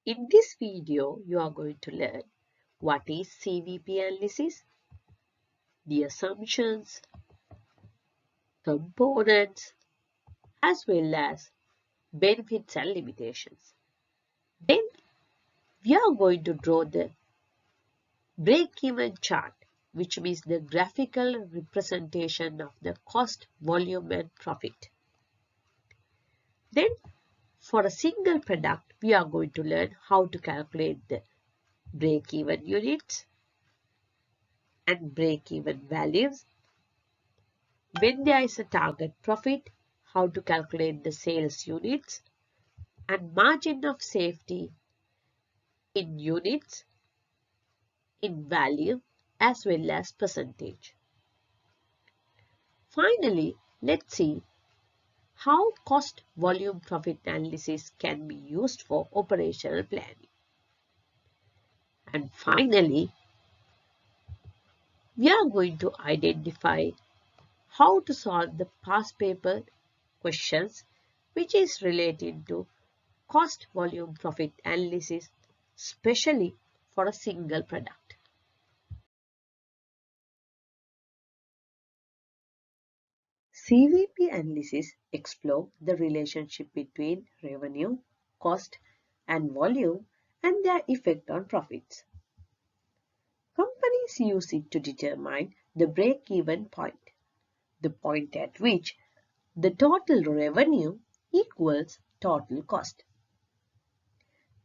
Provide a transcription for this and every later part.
In this video, you are going to learn what is CVP analysis, the assumptions, components, as well as benefits and limitations. Then we are going to draw the break-even chart, which means the graphical representation of the cost, volume and profit. Then for a single product, we are going to learn how to calculate the break-even units and break-even values. When there is a target profit, how to calculate the sales units and margin of safety in units, in value as well as percentage. Finally, let's see how cost volume profit analysis can be used for operational planning. And finally, we are going to identify how to solve the past paper questions which is related to cost volume profit analysis, especially for a single product. CVP analysis explore the relationship between revenue, cost, and volume and their effect on profits. Companies use it to determine the break-even point, the point at which the total revenue equals total cost,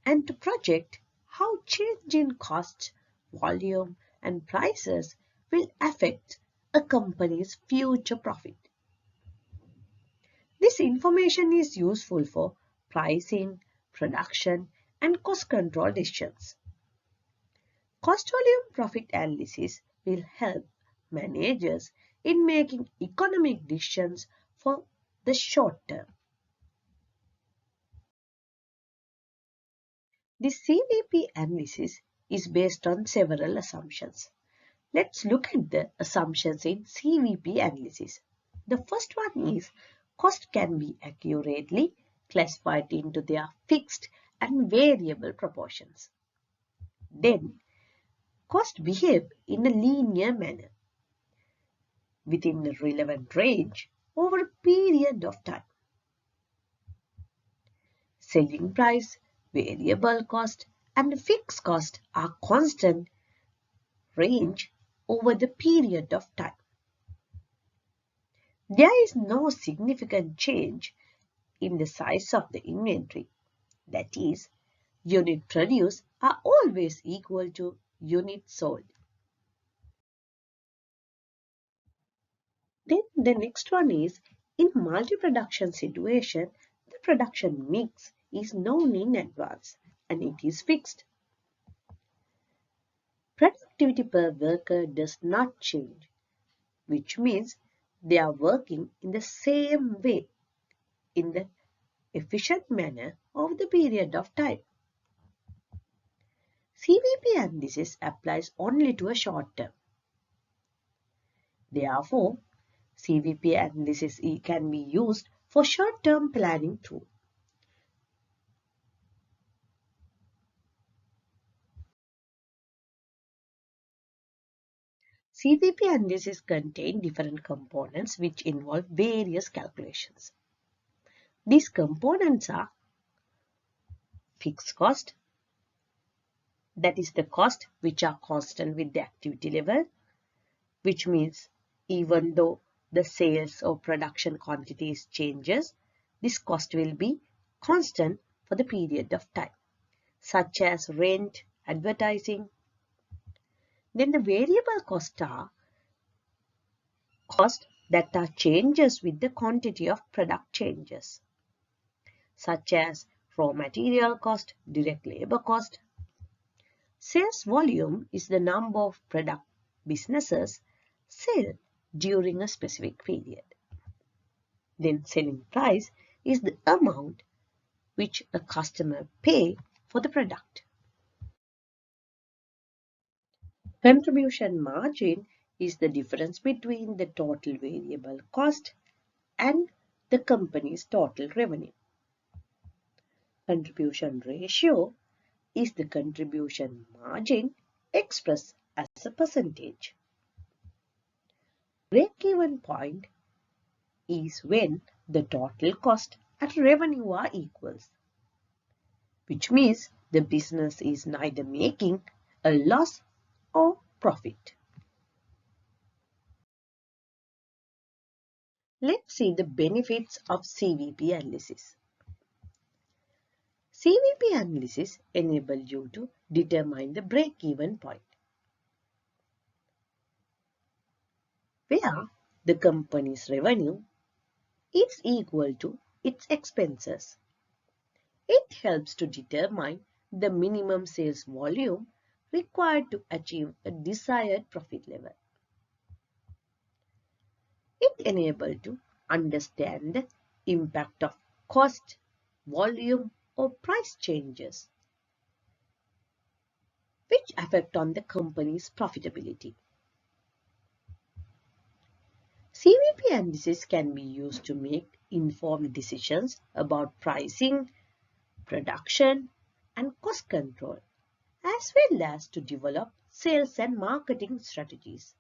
and to project how change in cost, volume, and prices will affect a company's future profit. This information is useful for pricing, production, and cost control decisions. Cost volume profit analysis will help managers in making economic decisions for the short term. The CVP analysis is based on several assumptions. Let's look at the assumptions in CVP analysis. The first one is cost can be accurately classified into their fixed and variable proportions. Then, cost behave in a linear manner within the relevant range over a period of time. Selling price, variable cost, and fixed cost are constant range over the period of time. There is no significant change in the size of the inventory. That is, units produced are always equal to units sold. Then the next one is, in multi-production situation, the production mix is known in advance and it is fixed. Productivity per worker does not change, which means they are working in the same way in the efficient manner over the period of time. CVP analysis applies only to a short term. Therefore, CVP analysis can be used for short-term planning too. CVP analysis contains different components which involve various calculations. These components are fixed cost, that is the cost which are constant with the activity level, which means even though the sales or production quantities changes, this cost will be constant for the period of time, such as rent, advertising. Then the variable costs are costs that are changes with the quantity of product changes, such as raw material cost, direct labor cost. Sales volume is the number of product businesses sell during a specific period. Then selling price is the amount which a customer pay for the product. Contribution margin is the difference between the total variable cost and the company's total revenue. Contribution ratio is the contribution margin expressed as a percentage. Break-even point is when the total cost and revenue are equals, which means the business is neither making a loss or profit. Let's see the benefits of CVP analysis. CVP analysis enables you to determine the break-even point, where the company's revenue is equal to its expenses. It helps to determine the minimum sales volume required to achieve a desired profit level. It enables to understand the impact of cost, volume, or price changes which affect on the company's profitability. CVP analysis can be used to make informed decisions about pricing, production, and cost control, as well as to develop sales and marketing strategies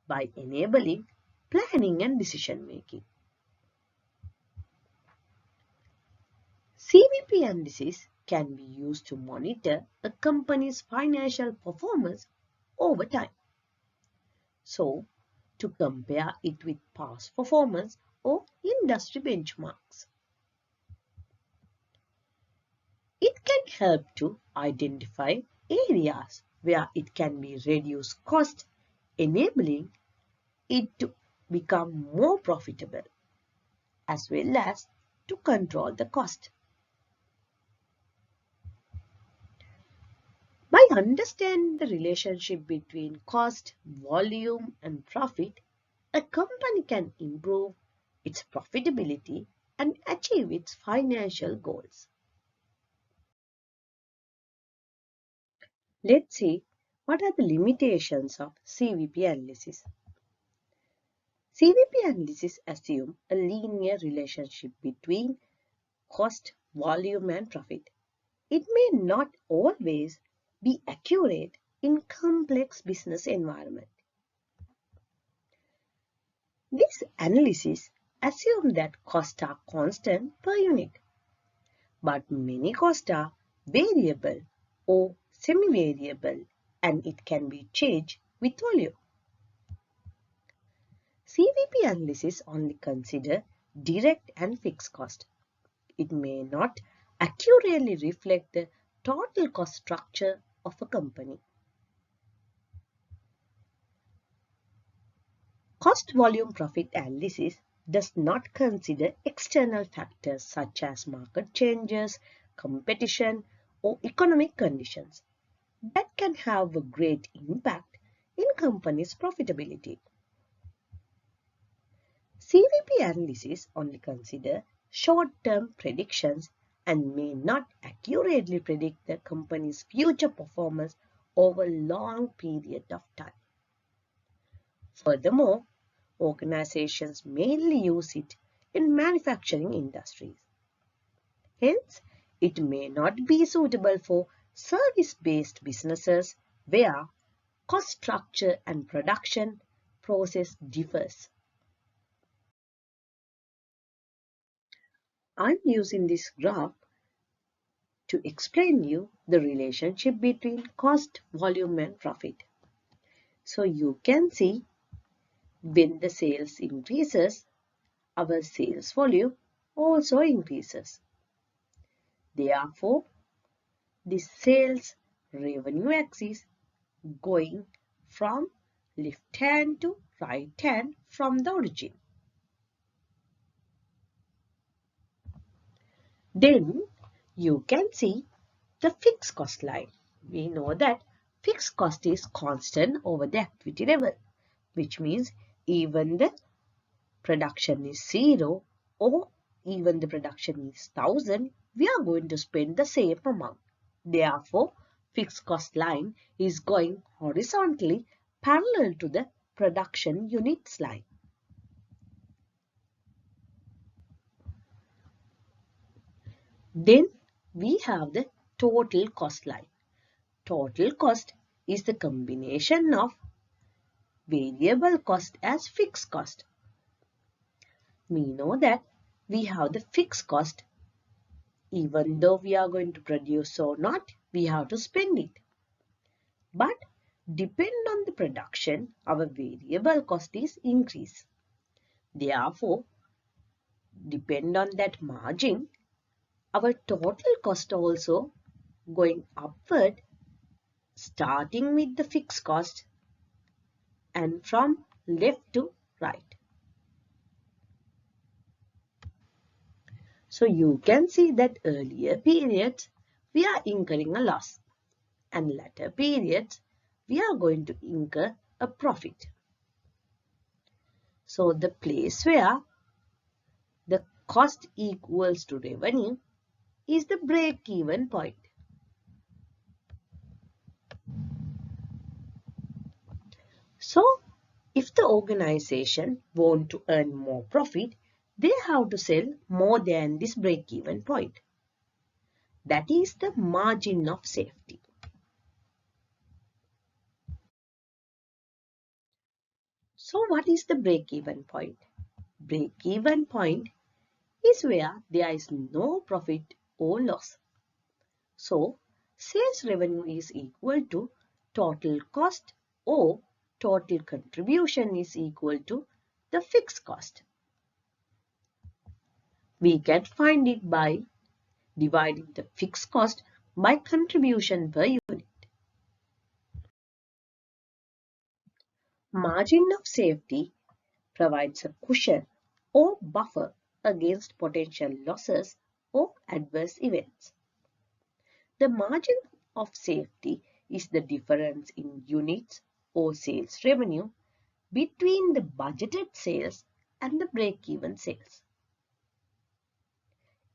by enabling planning and decision making. CVP analysis can be used to monitor a company's financial performance over time. So, to compare it with past performance or industry benchmarks. It can help to identify areas where it can be reduce cost, enabling it to become more profitable, as well as to control the cost. By understanding the relationship between cost, volume, and profit, a company can improve its profitability and achieve its financial goals. Let's see what are the limitations of CVP analysis. CVP analysis assumes a linear relationship between cost, volume, and profit. It may not always be accurate in complex business environment. This analysis assumes that costs are constant per unit, but many costs are variable or semi-variable and it can be changed with volume. CVP analysis only consider direct and fixed cost. It may not accurately reflect the total cost structure of a company. Cost volume profit analysis does not consider external factors such as market changes, competition, or economic conditions that can have a great impact in company's profitability. CVP analysis only consider short-term predictions and may not accurately predict the company's future performance over a long period of time. Furthermore, organizations mainly use it in manufacturing industries. Hence, it may not be suitable for service-based businesses where cost structure and production process differs. I'm using this graph to explain you the relationship between cost, volume and profit. So you can see when the sales increases, our sales volume also increases. Therefore, the sales revenue axis going from left hand to right hand from the origin. Then you can see the fixed cost line. We know that fixed cost is constant over the activity level, which means even the production is 0 or even the production is 1000, we are going to spend the same amount. Therefore, fixed cost line is going horizontally parallel to the production units line. Then we have the total cost line. Total cost is the combination of variable cost as fixed cost. We know that we have the fixed cost. Even though we are going to produce or not, we have to spend it. But depend on the production, our variable cost is increased. Therefore, depend on that margin, our total cost also going upward, starting with the fixed cost and from left to right. So you can see that earlier periods we are incurring a loss, and later periods we are going to incur a profit. So the place where the cost equals to revenue is the break-even point. So if the organization want to earn more profit, they have to sell more than this break-even point. That is the margin of safety. So what is the break-even point? Break-even point is where there is no profit or loss. So sales revenue is equal to total cost or total contribution is equal to the fixed cost. We can find it by dividing the fixed cost by contribution per unit. Margin of safety provides a cushion or buffer against potential losses or adverse events. The margin of safety is the difference in units or sales revenue between the budgeted sales and the break-even sales.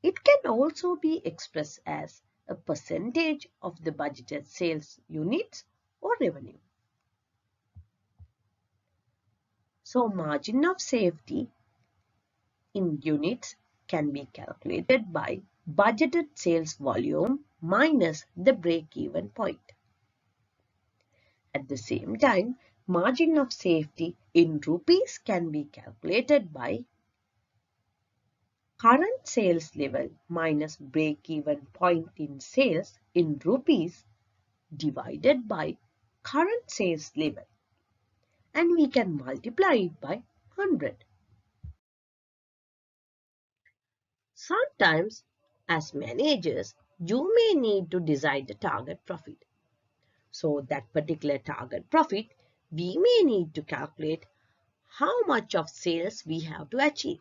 It can also be expressed as a percentage of the budgeted sales units or revenue. So margin of safety in units can be calculated by budgeted sales volume minus the break-even point. At the same time, margin of safety in rupees can be calculated by current sales level minus break-even point in sales in rupees divided by current sales level, and we can multiply it by 100. Sometimes, as managers, you may need to decide the target profit. So that particular target profit, we may need to calculate how much of sales we have to achieve.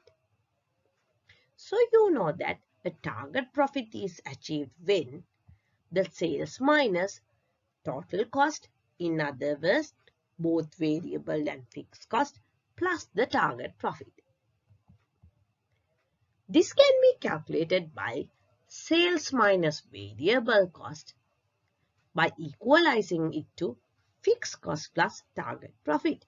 So you know that a target profit is achieved when the sales minus total cost, in other words, both variable and fixed cost, plus the target profit. This can be calculated by sales minus variable cost by equalizing it to fixed cost plus target profit.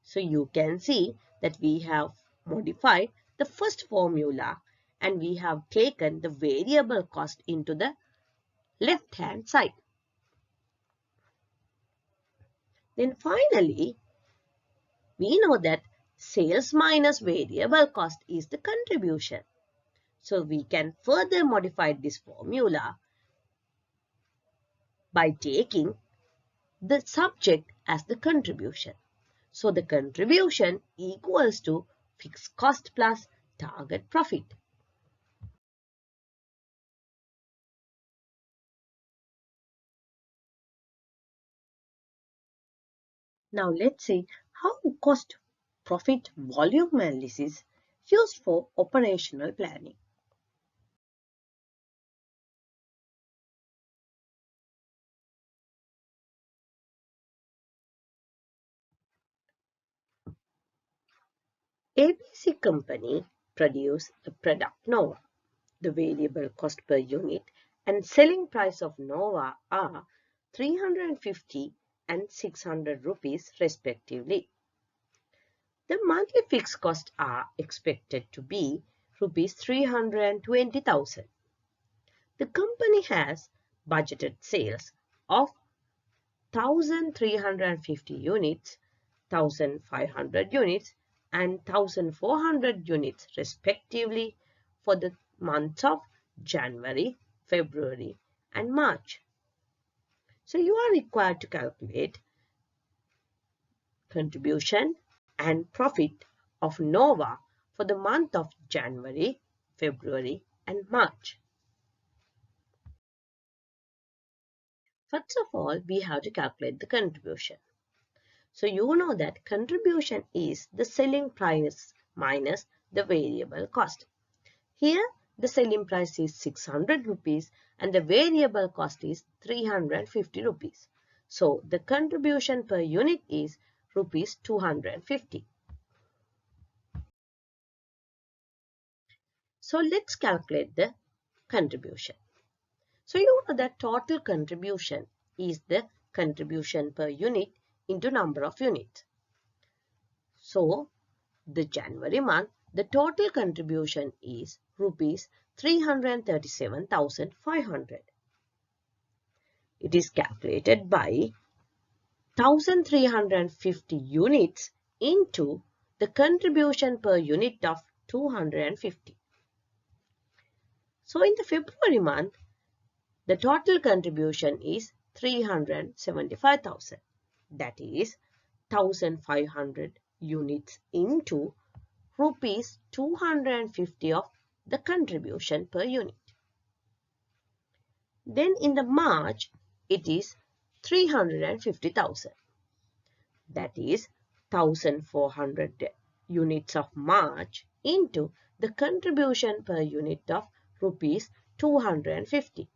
So you can see that we have modified the first formula and we have taken the variable cost into the left hand side. Then finally, we know that sales minus variable cost is the contribution. So we can further modify this formula by taking the subject as the contribution. So the contribution equals to fixed cost plus target profit. Now let's see how cost profit volume analysis used for operational planning. ABC company produce a product Nova. The variable cost per unit and selling price of Nova are 350 and 600 rupees respectively. The monthly fixed costs are expected to be rupees 320,000. The company has budgeted sales of 1,350 units, 1,500 units and 1,400 units respectively for the months of January, February and March. So you are required to calculate contribution and profit of Nova for the month of January, February and March. First of all, we have to calculate the contribution. So you know that contribution is the selling price minus the variable cost. Here the selling price is 600 rupees and the variable cost is 350 rupees. So the contribution per unit is rupees 250. So let's calculate the contribution. So you know that total contribution is the contribution per unit into number of units. So the January month, the total contribution is rupees 337,500. It is calculated by 1,350 units into the contribution per unit of 250. So in the February month, the total contribution is 375,000. That is 1,500 units into rupees 250 of the contribution per unit. Then in the March, it is 350,000. That is 1,400 units of March into the contribution per unit of rupees 250.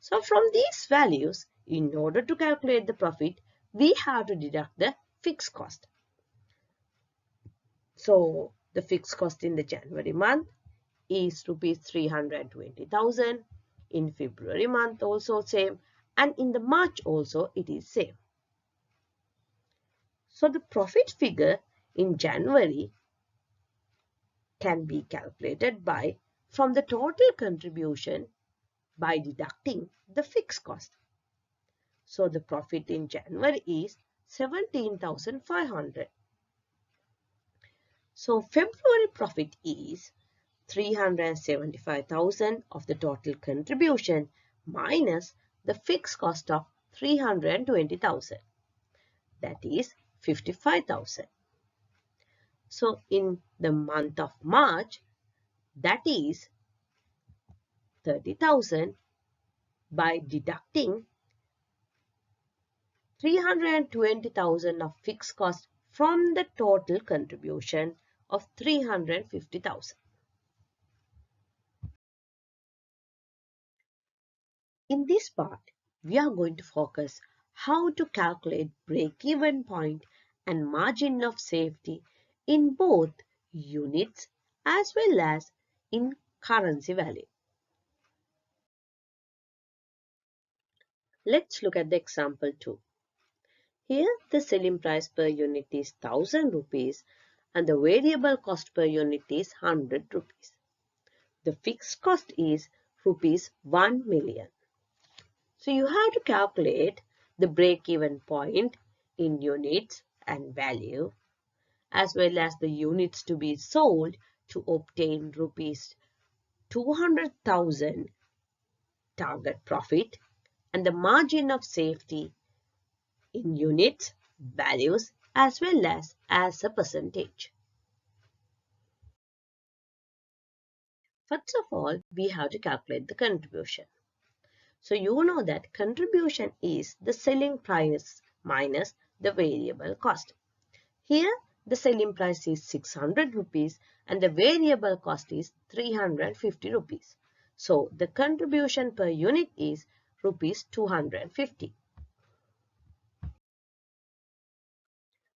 So from these values, in order to calculate the profit, we have to deduct the fixed cost. So the fixed cost in the January month is rupees 320,000. In February month also same, and in the March also it is same. So the profit figure in January can be calculated by from the total contribution by deducting the fixed cost. So the profit in January is 17,500. So February profit is 375,000 of the total contribution minus the fixed cost of 320,000. That is 55,000. So in the month of March, that is 30,000 by deducting 320,000 of fixed cost from the total contribution of 350,000. In this part, we are going to focus how to calculate break-even point and margin of safety in both units as well as in currency value. Let's look at the example 2. Here the selling price per unit is 1000 rupees and the variable cost per unit is 100 rupees. The fixed cost is rupees 1 million. So you have to calculate the break-even point in units and value as well as the units to be sold to obtain rupees 200,000 target profit and the margin of safety in units, values as well as a percentage. First of all, we have to calculate the contribution. So you know that contribution is the selling price minus the variable cost. Here the selling price is 600 rupees and the variable cost is 350 rupees. So the contribution per unit is rupees 250.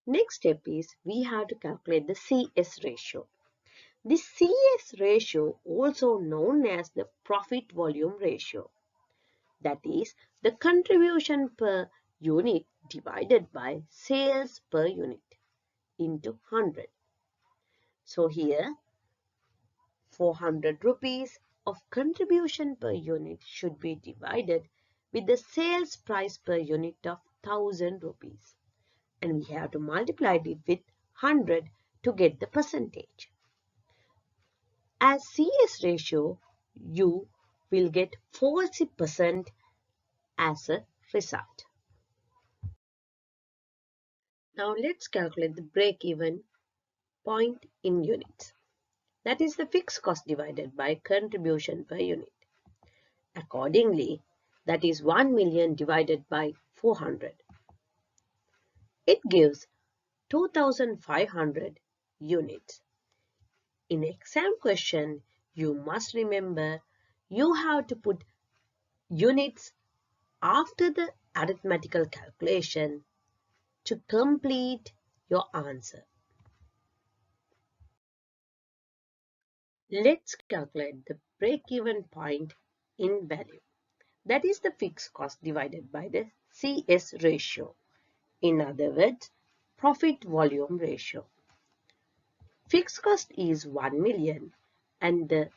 Next step is we have to calculate the CS ratio. The CS ratio, also known as the profit volume ratio, that is the contribution per unit divided by sales per unit into 100. So here 400 rupees of contribution per unit should be divided with the sales price per unit of 1000 rupees. And we have to multiply it with 100 to get the percentage. As CS ratio, you will get 40% as a result. Now let's calculate the break-even point in units. That is the fixed cost divided by contribution per unit. Accordingly, that is 1 million divided by 400. It gives 2500 units. In exam question, you must remember you have to put units after the arithmetical calculation to complete your answer. Let's calculate the break-even point in value. That is the fixed cost divided by the CS ratio. In other words, profit volume ratio. Fixed cost is 1 million and the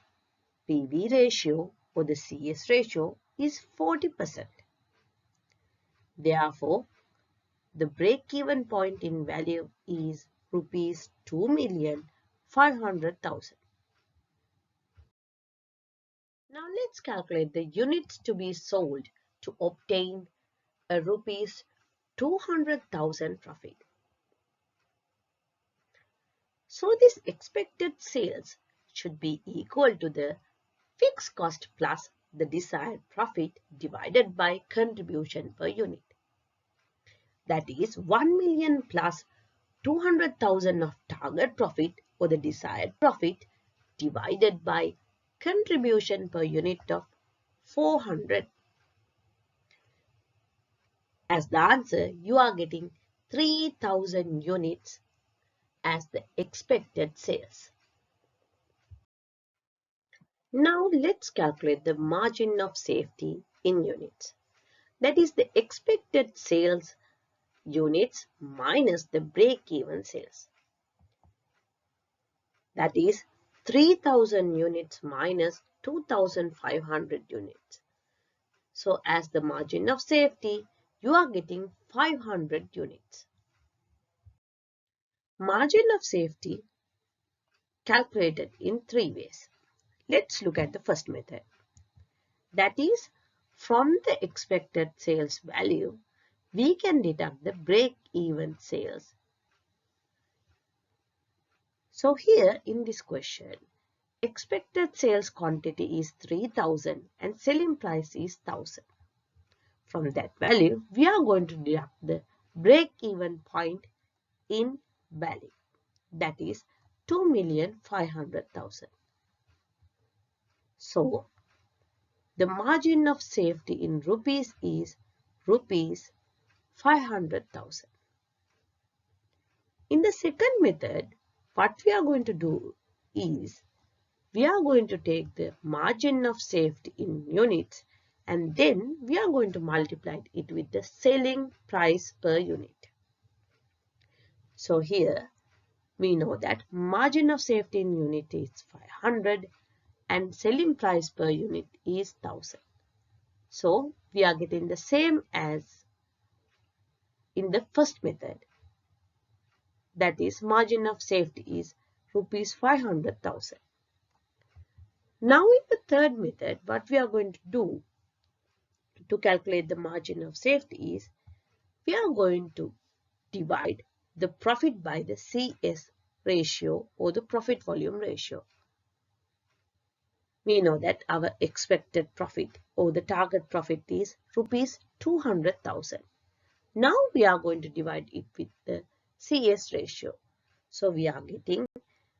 PV ratio or the CS ratio is 40%. Therefore, the break-even point in value is rupees 2,500,000. Now let's calculate the units to be sold to obtain a rupees 200,000 profit. So this expected sales should be equal to the fixed cost plus the desired profit divided by contribution per unit. That is 1 million plus 200,000 of target profit or the desired profit divided by contribution per unit of 400. As the answer, you are getting 3000 units as the expected sales. Now let's calculate the margin of safety in units. That is the expected sales units minus the break-even sales. That is 3000 units minus 2500 units. So as the margin of safety, you are getting 500 units. Margin of safety calculated in three ways. Let's look at the first method. That is, from the expected sales value, we can deduct the break-even sales. So here in this question, expected sales quantity is 3000 and selling price is 1000. From that value, we are going to deduct the break-even point in value. That is 2,500,000. So, the margin of safety in rupees is rupees 500,000. In the second method, what we are going to do is, we are going to take the margin of safety in units and then we are going to multiply it with the selling price per unit. So here we know that margin of safety in unit is 500 and selling price per unit is 1000. So we are getting the same as in the first method. That is, margin of safety is rupees 500,000. Now in the third method, what we are going to do to calculate the margin of safety is, we are going to divide the profit by the CS ratio or the profit volume ratio. We know that our expected profit or the target profit is rupees 200,000. Now we are going to divide it with the CS ratio. So we are getting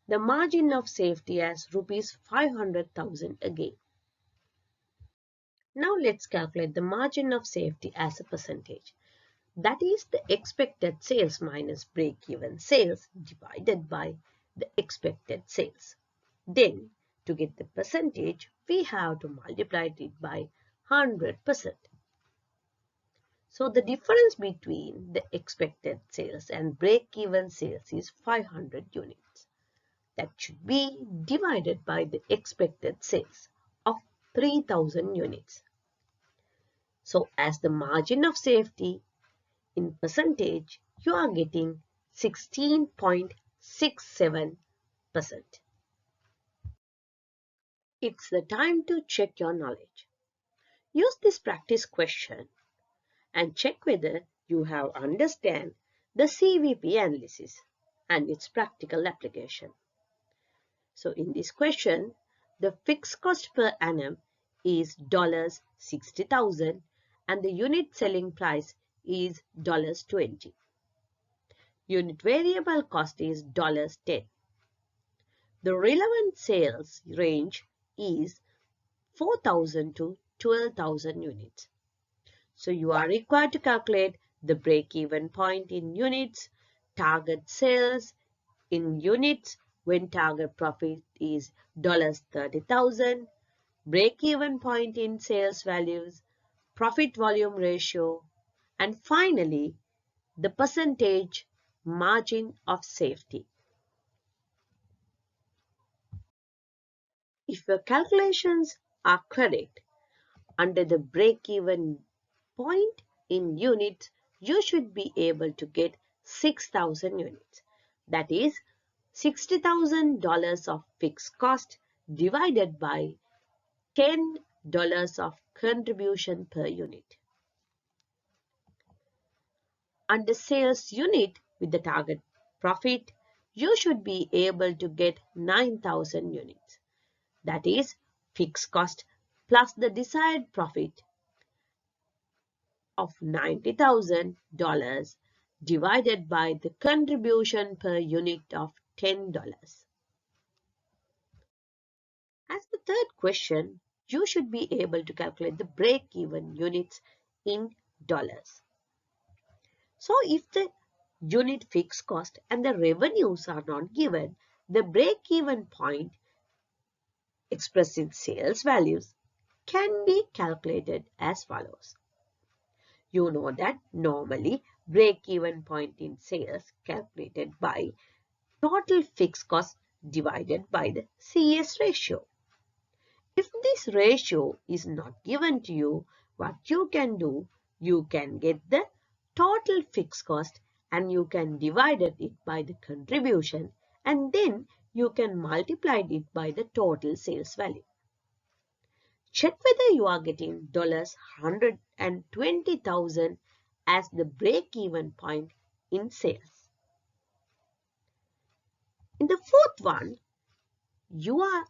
the margin of safety as rupees 500,000 again. Now let's calculate the margin of safety as a percentage. That is the expected sales minus break-even sales divided by the expected sales. Then to get the percentage, we have to multiply it by 100%. So the difference between the expected sales and break-even sales is 500 units. That should be divided by the expected sales of 3000 units. So as the margin of safety in percentage, you are getting 16.67%. It's the time to check your knowledge. Use this practice question and check whether you have understand the CVP analysis and its practical application. So in this question, the fixed cost per annum is $60,000 and the unit selling price is $20. Unit variable cost is $10. The relevant sales range is 4,000 to 12,000 units. So you are required to calculate the break-even point in units, target sales in units when target profit is $30,000, break-even point in sales values, profit volume ratio, and finally the percentage margin of safety. If your calculations are correct, under the break-even point in units, you should be able to get 6,000 units. That is $60,000 of fixed cost divided by $10 of contribution per unit. Under sales unit with the target profit, you should be able to get 9,000 units. That is fixed cost plus the desired profit of $90,000 divided by the contribution per unit of $10. As the third question, you should be able to calculate the break-even units in dollars. So if the unit fixed cost and the revenues are not given, the break-even point expressed in sales values can be calculated as follows. You know that normally break-even point in sales calculated by total fixed cost divided by the CS ratio. If this ratio is not given to you, what you can do, you can get the total fixed cost and you can divide it by the contribution and then you can multiply it by the total sales value. Check whether you are getting $120,000 as the break-even point in sales. In the fourth one, you are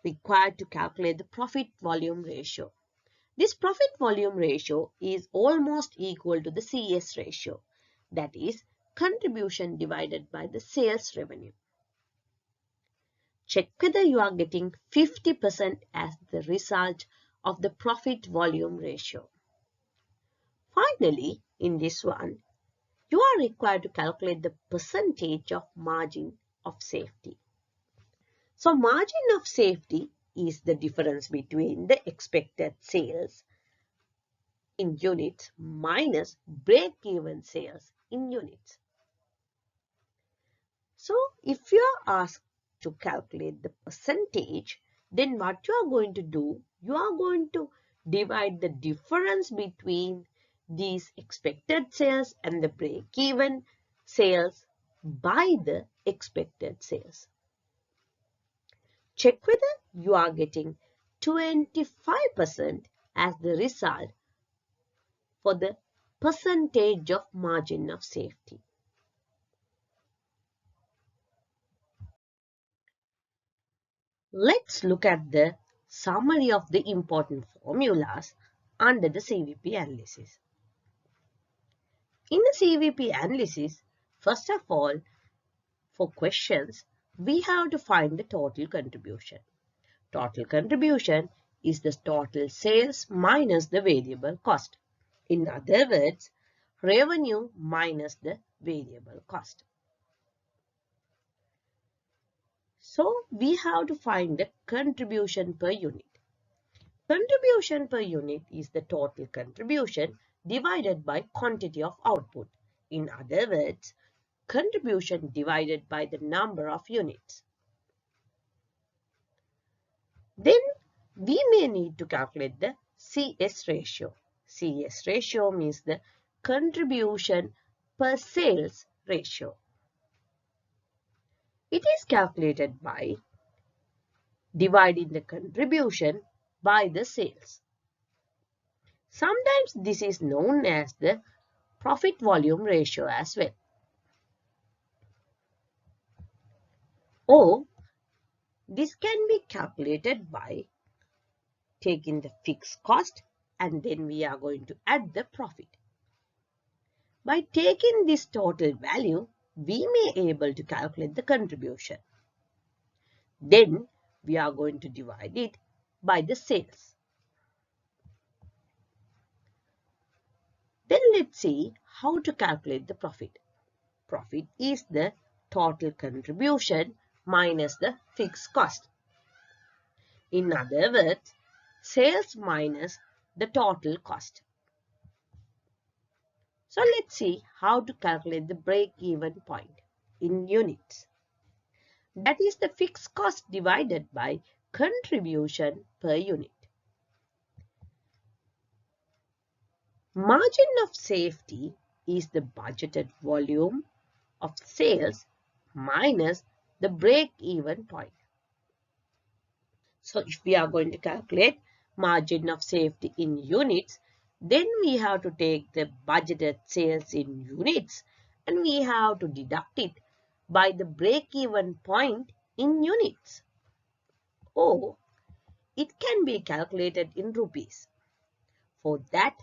required to calculate the profit volume ratio. This profit volume ratio is almost equal to the CS ratio, that is contribution divided by the sales revenue. Check whether you are getting 50% as the result of the profit volume ratio. Finally, in this one, you are required to calculate the percentage of margin of safety. So margin of safety is the difference between the expected sales in units minus break-even sales in units. So if you are asked to calculate the percentage, then what you are going to do, you are going to divide the difference between these expected sales and the break-even sales by the expected sales. Check whether you are getting 25% as the result for the percentage of margin of safety. Let's look at the summary of the important formulas under the CVP analysis. In the CVP analysis, first of all, for questions, we have to find the total contribution. Total contribution is the total sales minus the variable cost. In other words, revenue minus the variable cost. So we have to find the contribution per unit. Contribution per unit is the total contribution divided by quantity of output. In other words, contribution divided by the number of units. Then we may need to calculate the CS ratio. CS ratio means the contribution per sales ratio. It is calculated by dividing the contribution by the sales. Sometimes this is known as the profit volume ratio as well. Or this can be calculated by taking the fixed cost and then we are going to add the profit. By taking this total value, we may able to calculate the contribution. Then we are going to divide it by the sales. Then let's see how to calculate the profit. Profit is the total contribution minus the fixed cost. In other words, sales minus the total cost. So let's see how to calculate the break-even point in units. That is the fixed cost divided by contribution per unit. Margin of safety is the budgeted volume of sales minus the break-even point. So if we are going to calculate margin of safety in units, then we have to take the budgeted sales in units and we have to deduct it by the break-even point in units. Or it can be calculated in rupees. For that,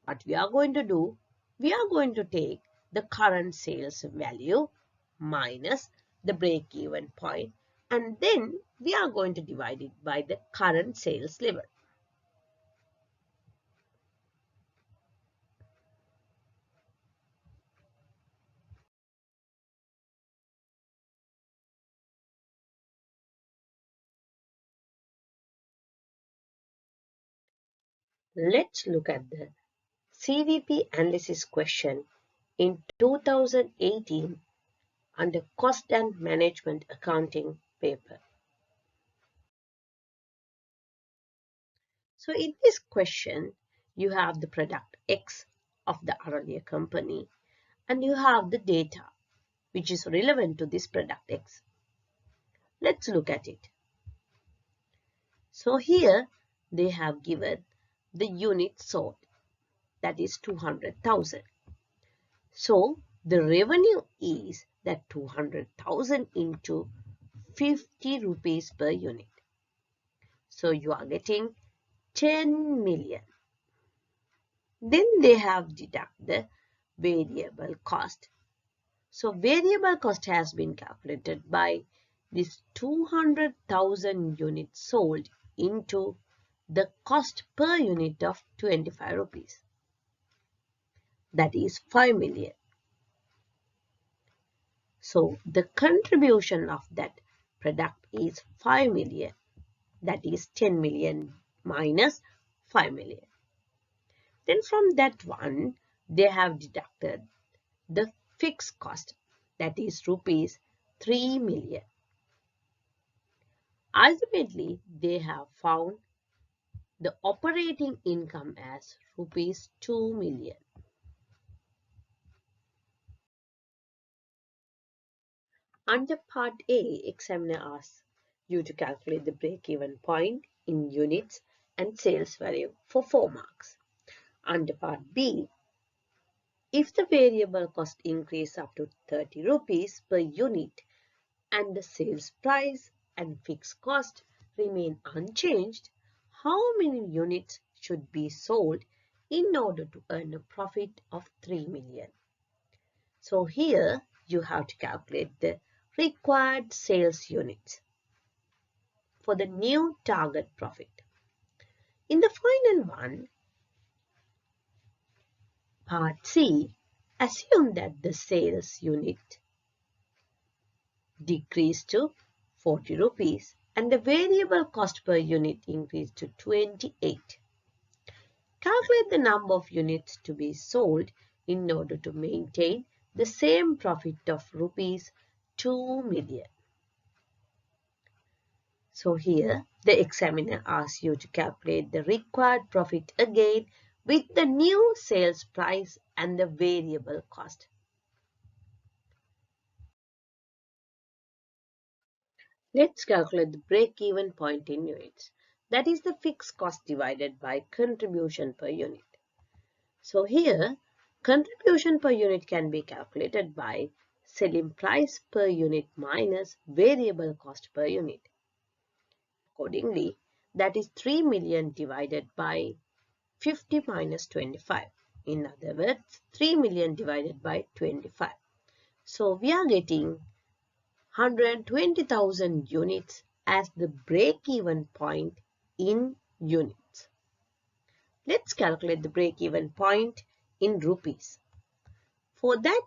what we are going to do, we are going to take the current sales value minus the break-even point and then we are going to divide it by the current sales level. Let's look at the CVP analysis question in 2018 under Cost and Management Accounting paper. So in this question, you have the product X of the earlier company and you have the data which is relevant to this product X. Let's look at it. So here they have given the unit sold, that is 200,000. So the revenue is that 200,000 into 50 rupees per unit. So you are getting 10 million. Then they have deducted the variable cost. So variable cost has been calculated by this 200,000 units sold into the cost per unit of 25 rupees. That is 5 million. So the contribution of that product is 5 million. That is 10 million minus 5 million. Then from that one, they have deducted the fixed cost, that is rupees 3 million. Ultimately, they have found the operating income as rupees 2 million. Under part A, examiner asks you to calculate the break-even point in units and sales value for 4 marks. Under part B, if the variable cost increase up to 30 rupees per unit and the sales price and fixed cost remain unchanged, how many units should be sold in order to earn a profit of 3 million? So here you have to calculate the required sales units for the new target profit. In the final one, part C, assume that the sales unit decreased to 40 rupees and the variable cost per unit increased to 28. Calculate the number of units to be sold in order to maintain the same profit of rupees 2 million. So here the examiner asks you to calculate the required profit again with the new sales price and the variable cost. Let's calculate the break-even point in units. That is the fixed cost divided by contribution per unit. So here, contribution per unit can be calculated by selling price per unit minus variable cost per unit. Accordingly, that is 3 million divided by 50 minus 25. In other words, 3 million divided by 25. So we are getting 120,000 units as the break-even point in units. Let's calculate the break-even point in rupees. For that,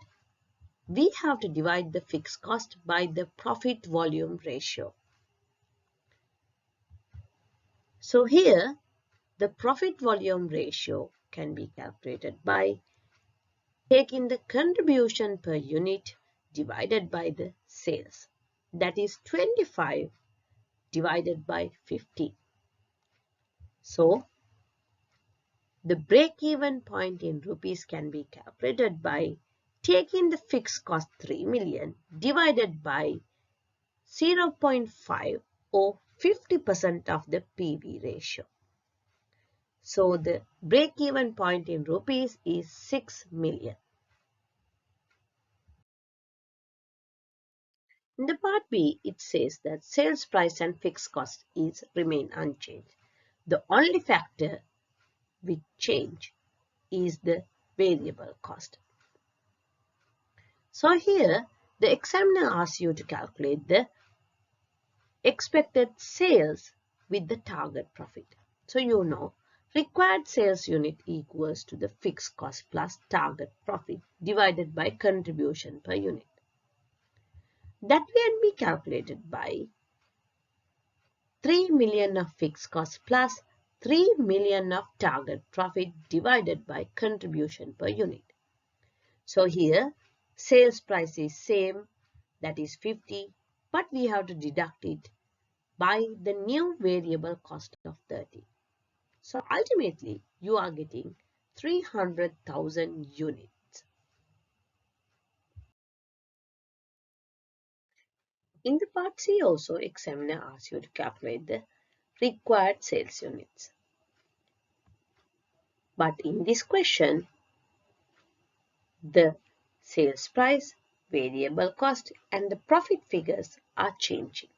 we have to divide the fixed cost by the profit volume ratio. So here, the profit volume ratio can be calculated by taking the contribution per unit divided by the sales. That is 25 divided by 50. So, the break-even point in rupees can be calculated by taking the fixed cost 3 million divided by 0.5 or 50% of the PV ratio. So the break-even point in rupees is 6 million. In the part B, it says that sales price and fixed cost remain unchanged. The only factor which change is the variable cost. So here, the examiner asks you to calculate the expected sales with the target profit. So you know, required sales unit equals to the fixed cost plus target profit divided by contribution per unit. That can be calculated by 3 million of fixed cost plus 3 million of target profit divided by contribution per unit. So here, sales price is same, that is 50, but we have to deduct it by the new variable cost of 30. So ultimately, you are getting 300,000 units. In the part C also, examiner asks you to calculate the required sales units. But in this question, the sales price, variable cost, and the profit figures are changing.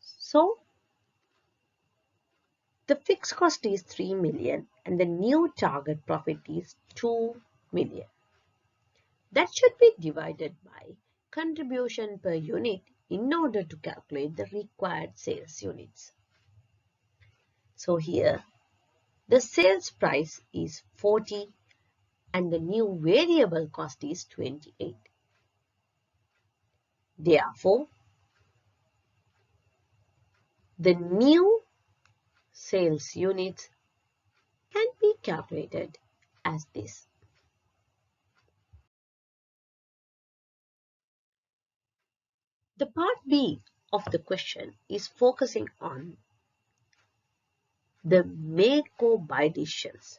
So, the fixed cost is 3 million and the new target profit is 2 million. That should be divided by contribution per unit in order to calculate the required sales units. So here, the sales price is 40 and the new variable cost is 28. Therefore, the new sales units can be calculated as this. The part B of the question is focusing on the make or buy decisions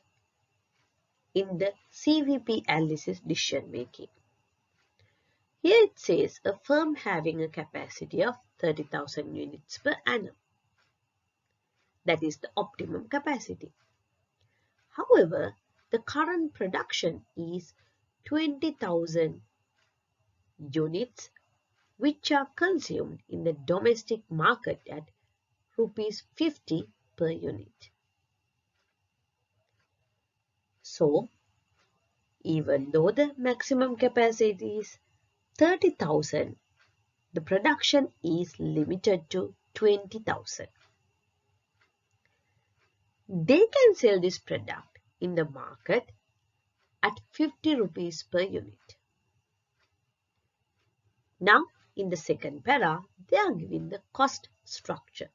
in the CVP analysis decision making. Here it says a firm having a capacity of 30,000 units per annum. That is the optimum capacity. However, the current production is 20,000 units which are consumed in the domestic market at rupees 50 per unit. So, even though the maximum capacity is 30,000, the production is limited to 20,000. They can sell this product in the market at 50 rupees per unit. Now, in the second para, they are given the cost structure.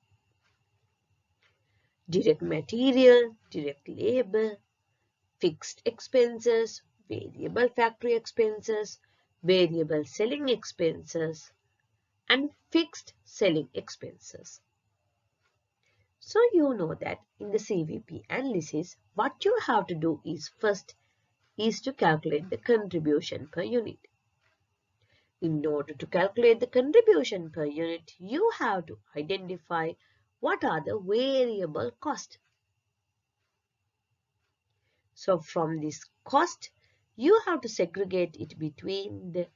Direct material, direct labor, fixed expenses, variable factory expenses, variable selling expenses, and fixed selling expenses. So you know that in the CVP analysis, what you have to do is first is to calculate the contribution per unit. In order to calculate the contribution per unit, you have to identify what are the variable costs. So from this cost, you have to segregate it between the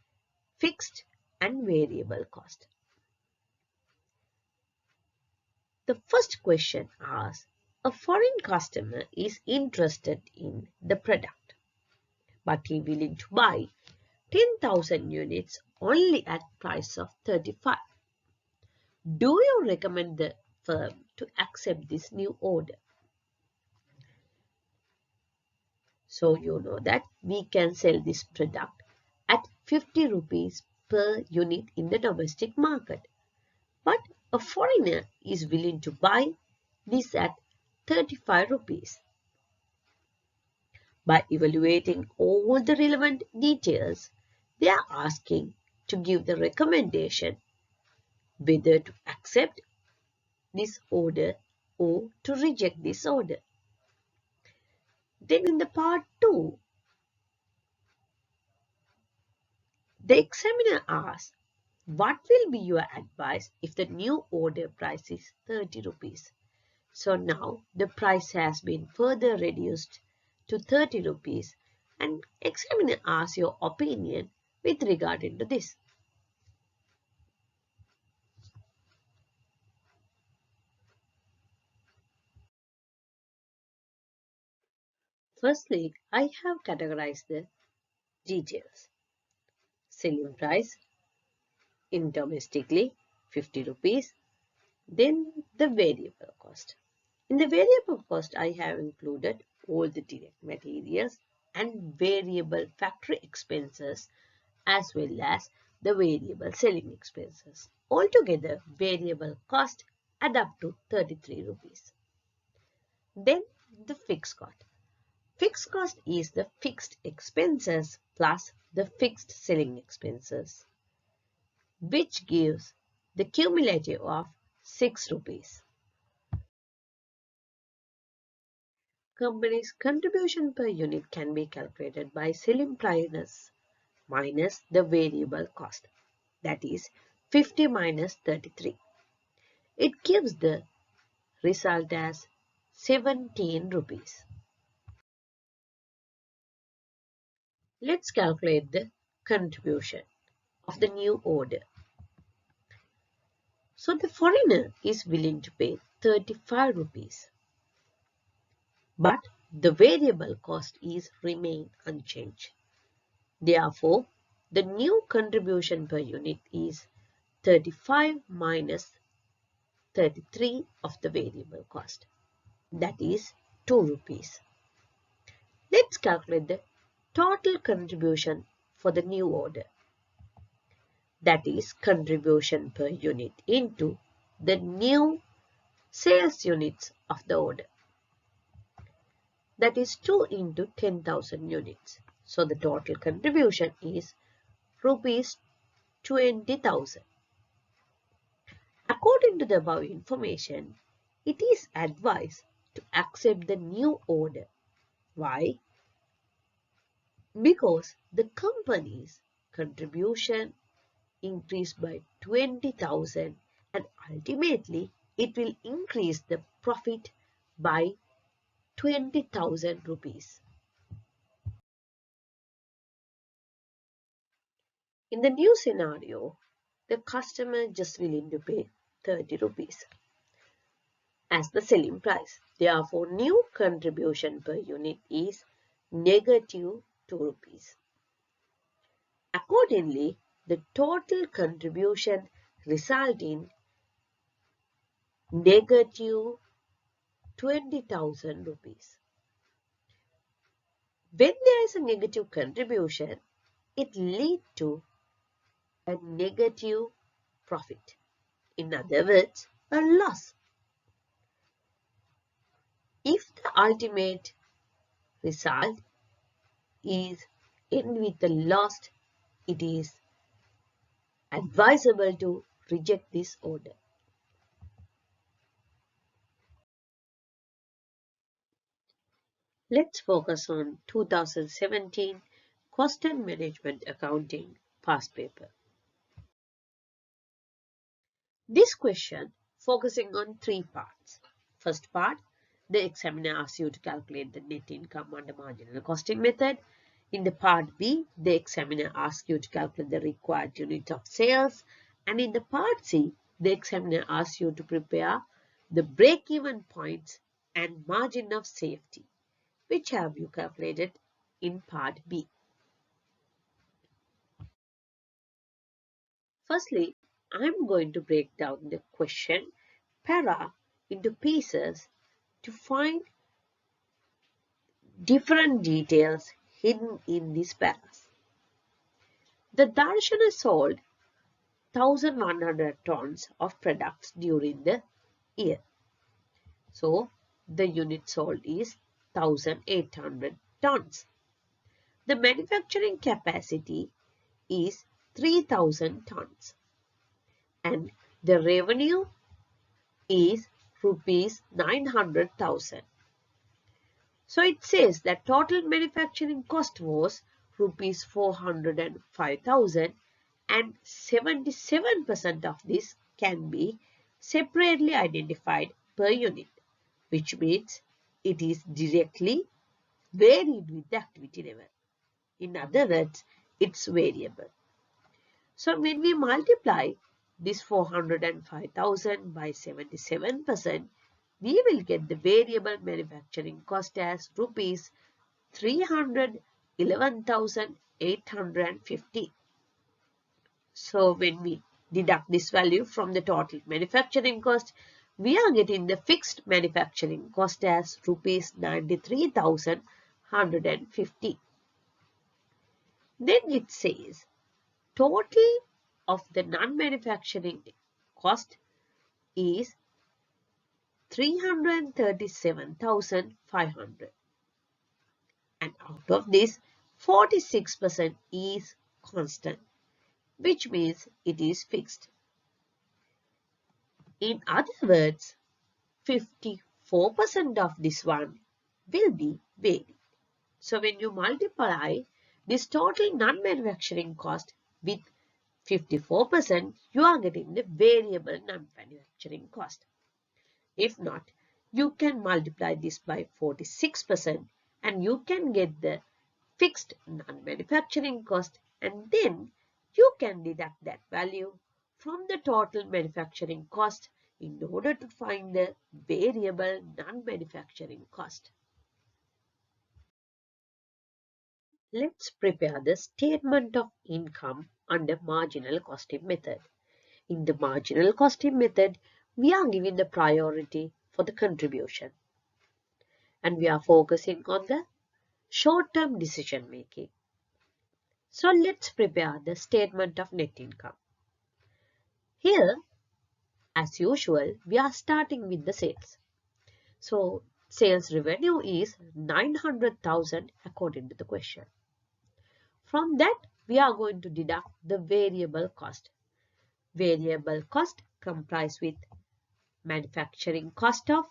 fixed and variable cost. The first question asks, a foreign customer is interested in the product, but he willing to buy 10,000 units only at price of 35. Do you recommend the firm to accept this new order? So you know that we can sell this product at 50 rupees per unit in the domestic market. But a foreigner is willing to buy this at 35 rupees. By evaluating all the relevant details, they are asking to give the recommendation whether to accept this order or to reject this order. Then in the part 2, the examiner asks, what will be your advice if the new order price is 30 rupees? So now the price has been further reduced to 30 rupees and examiner asks your opinion with regard to this. Firstly, I have categorized the details. Selling price in domestically 50 rupees, then the variable cost. In the variable cost, I have included all the direct materials and variable factory expenses as well as the variable selling expenses. Altogether, variable cost add up to 33 rupees. Then the fixed cost. Fixed cost is the fixed expenses plus the fixed selling expenses, which gives the cumulative of 6 rupees. Company's contribution per unit can be calculated by selling price minus the variable cost, that is 50 minus 33. It gives the result as 17 rupees. Let's calculate the contribution of the new order. So the foreigner is willing to pay 35 rupees, but the variable cost is remain unchanged. Therefore, the new contribution per unit is 35 minus 33 of the variable cost, that is 2 rupees. Let's calculate the total contribution for the new order, that is contribution per unit into the new sales units of the order, that is 2 into 10,000 units. So the total contribution is rupees 20,000. According to the above information, it is advised to accept the new order. Why? Because the company's contribution increased by 20,000 and ultimately it will increase the profit by 20,000 rupees. In the new scenario, the customer just willing to pay 30 rupees as the selling price. Therefore, new contribution per unit is negative 2 rupees. Accordingly, the total contribution result in negative 20,000 rupees. When there is a negative contribution, it leads to a negative profit. In other words, a loss. If the ultimate result is end with a loss, it is advisable to reject this order. Let's focus on 2017 Cost and Management Accounting past paper. This question focusing on three parts. First part, the examiner asks you to calculate the net income under marginal costing method. In the part B, the examiner asks you to calculate the required unit of sales. And in the part C, the examiner asks you to prepare the break-even points and margin of safety. Which have you calculated in part B? Firstly, I'm going to break down the question para into pieces to find different details hidden in these paras. The Darshana sold 1,100 tons of products during the year. So, the unit sold is 1,800 tons. The manufacturing capacity is 3,000 tons. And the revenue is rupees 900,000. So it says that total manufacturing cost was rupees 405,000 and 77% of this can be separately identified per unit, which means it is directly varied with the activity level. In other words, it's variable. So when we multiply this 405,000 by 77%, we will get the variable manufacturing cost as rupees 311,850. So when we deduct this value from the total manufacturing cost, we are getting the fixed manufacturing cost as rupees 93,150. Then it says total of the non-manufacturing cost is 337,500. And out of this, 46% is constant, which means it is fixed. In other words, 54% of this one will be varied. So when you multiply this total non-manufacturing cost with 54%, you are getting the variable non-manufacturing cost. If not, you can multiply this by 46% and you can get the fixed non-manufacturing cost, and then you can deduct that value from the total manufacturing cost in order to find the variable non-manufacturing cost. Let's prepare the statement of income under marginal costing method. In the marginal costing method, we are giving the priority for the contribution. And we are focusing on the short-term decision making. So let's prepare the statement of net income. Here, as usual, we are starting with the sales. So sales revenue is 900,000 according to the question. From that, we are going to deduct the variable cost. Variable cost comprised with manufacturing cost of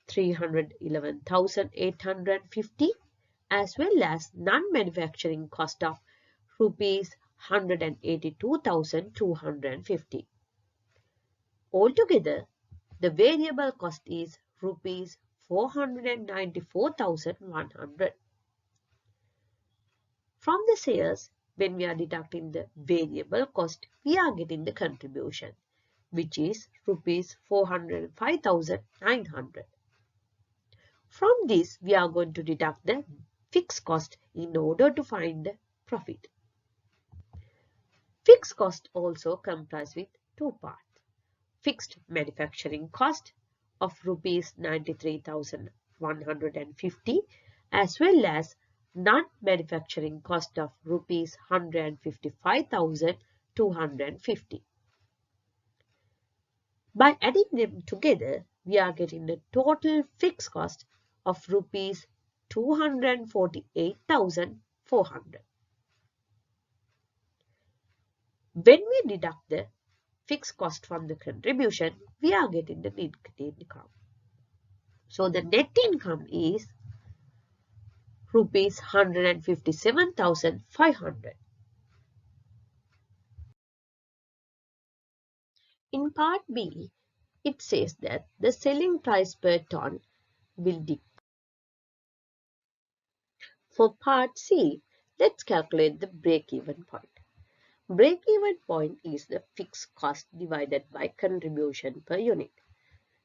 311,850 as well as non-manufacturing cost of rupees 182,250. Altogether, the variable cost is rupees 494,100. From the sales, when we are deducting the variable cost, we are getting the contribution, which is rupees 405,900. From this, we are going to deduct the fixed cost in order to find the profit. Fixed cost also comprises with two parts. Fixed manufacturing cost of rupees 93,150 as well as non-manufacturing cost of rupees 155,250. By adding them together, we are getting the total fixed cost of rupees 248,400. When we deduct the fixed cost from the contribution, we are getting the net income. So the net income is rupees 157,500. In part B, it says that the selling price per ton will decrease. For part C, let's calculate the break-even point. Break-even point is the fixed cost divided by contribution per unit.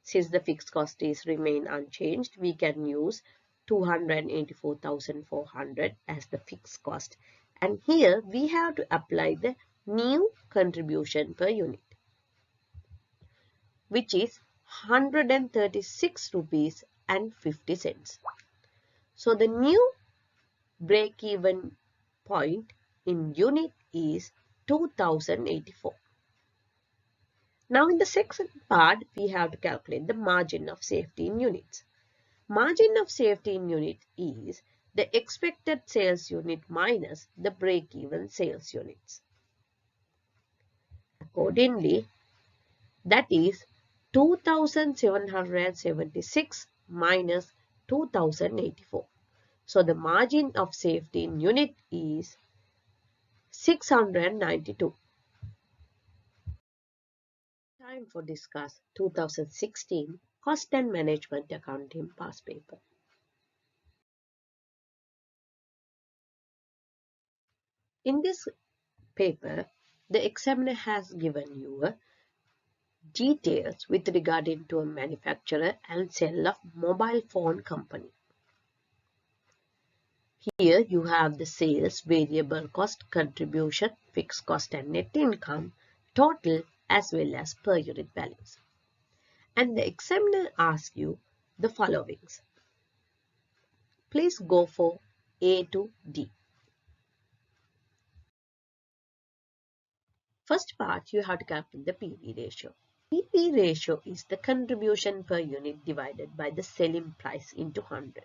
Since the fixed cost is remain unchanged, we can use 284,400 as the fixed cost. And here we have to apply the new contribution per unit, which is 136 rupees and 50 cents. So the new break-even point in unit is 2084. Now in the second part, we have to calculate the margin of safety in units. Margin of safety in unit is the expected sales unit minus the break-even sales units. Accordingly, that is 2,776 minus 2,084. So the margin of safety in unit is 692. Time for discuss 2016 Cost and Management Accounting Past Paper. In this paper, the examiner has given you details with regarding to a manufacturer and sale of mobile phone company. Here you have the sales, variable cost, contribution, fixed cost and net income, total as well as per unit values. And the examiner asks you the followings. Please go for A to D. First part, you have to calculate the PV ratio. PV ratio is the contribution per unit divided by the selling price into 100.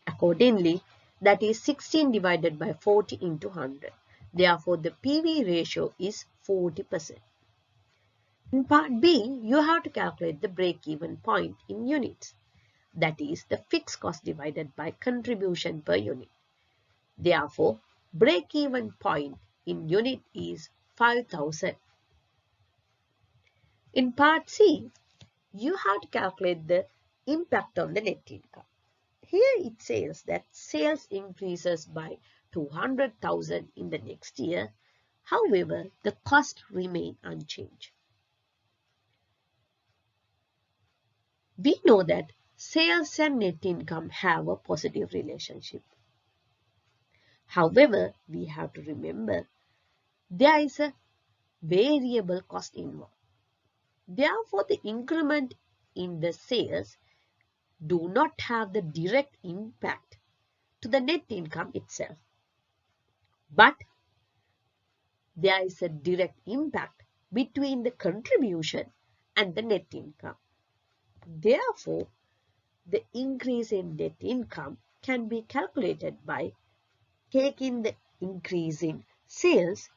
Accordingly, that is 16 divided by 40 into 100. Therefore, the PV ratio is 40%. In part B, you have to calculate the break-even point in units. That is the fixed cost divided by contribution per unit. Therefore, break-even point in unit is 5,000. In part C, you have to calculate the impact on the net income. Here it says that sales increases by 200,000 in the next year. However, the cost remain unchanged. We know that sales and net income have a positive relationship. However, we have to remember there is a variable cost involved. Therefore, the increment in the sales do not have the direct impact to the net income itself. But there is a direct impact between the contribution and the net income. Therefore, the increase in net income can be calculated by taking the increase in sales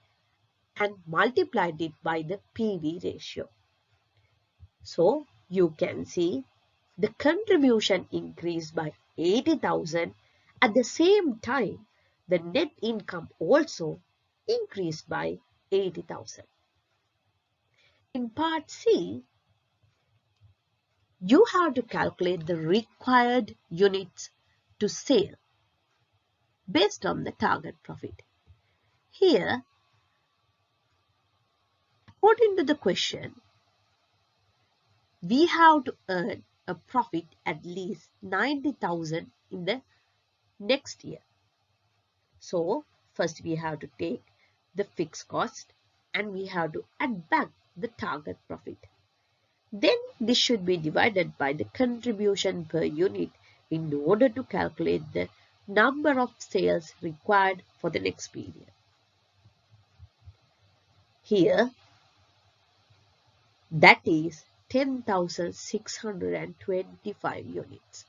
and multiplied it by the PV ratio. So, you can see the contribution increased by 80,000. At the same time, the net income also increased by 80,000. In part C, you have to calculate the required units to sell based on the target profit. Here, according to the question, we have to earn a profit at least 90,000 in the next year. So, first we have to take the fixed cost and we have to add back the target profit. Then this should be divided by the contribution per unit in order to calculate the number of sales required for the next period. Here, that is 10,625 units.